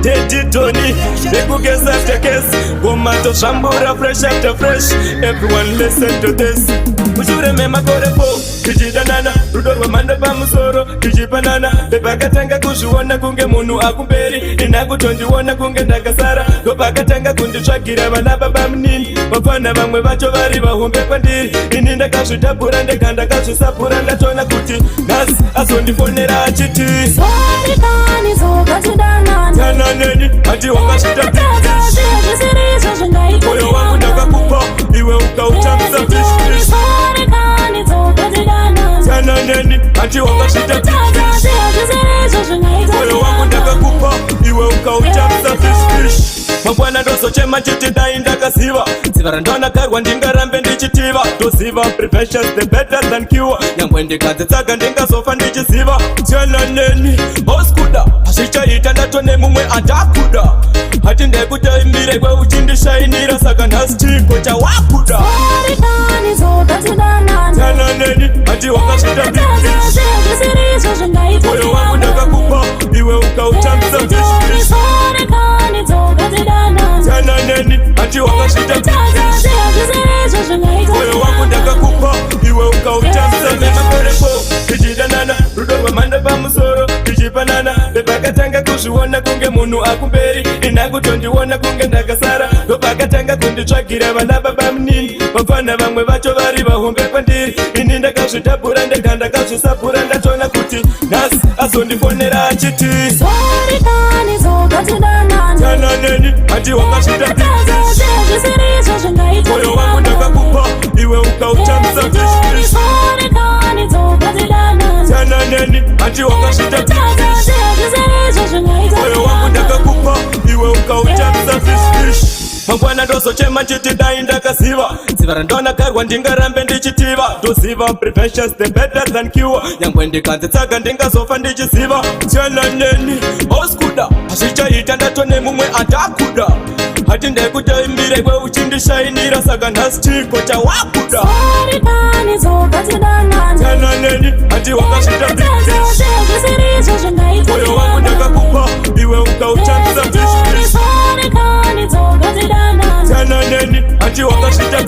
Teddy Tony, they go guess after guess. Gomato Shambura, fresh after fresh. Everyone listen to this. Ujure mema korepo, kijidanana, rudorwa manda bamusoro, kijipanana. Bebakatanga kushuona kunge munu akumberi, inakutondiwona kunge ndakasara. Gopakatanga kunditsvagira vana baba munini, vafana vamwe vacho vari vahombe kwandiri. Ini ndakazvidhabhura ndakazvisapura ndachona kuti nhasi azondifonera achiti tananeni hati wakasvita moyo wangu ndakakupa iwe ukautamisa fishfish tananeni hati wakasvita moyo wangu ndakakupa iwe ukautamisa fishfish mangwana ndozochema chiti dai ndakaziva dziva randanakarwa ndingarambe ndichitiva toziva prevention the better than cure nyangwe ndikadzitsaka ndingazofa ndichiziva chananeni oskuda hazvichaita ndatone mumwe andakuda hati ndekutaimbire kweuchindishainira saka nhasi chiko chawakuda chananeni hati wakasvita moyo wangu ndakakupa iwe ukautamisa fishfish tananeni hati wakasvita moyo wangu ndakakupa iwe ukautamisa memakorepo tichidanana rudo rwamhanda pamusoro tichipanana bepakatanga kuzviona kunge munhu akumberi inakutondiona kunge ndakasara ndopakatanga kunditsvagira vana baba munini vafana vamwe vacho vari vahombe kwandiri ini ndakazvidhabhura ndega ndakazvisapura ndachona kuti nhasi azondifonera achiti tananeni hati wakasvita moyo wangu ndakakupa iwe ukautamisa fishfish tananeni hati wakasvita moyo wangu ndakakupa iwe ukautamisa fishfish mangwana ndozochema chiti dai ndakaziva dziva randanakarwa ndingarambe ndichitiva toziva prevention the better than cure nyangwe ndikanzitsaka ndingazofa ndichiziva chananeni oskuda hazvichaita ndatone mumwe andakuda hati ndekutaimbire kweuchindishainira saka nhasi chiko chawakuda tananeni hati wakasvita moyo wangu ndakakupa iwe ukautamisa fishfish tananeni hati wakasvita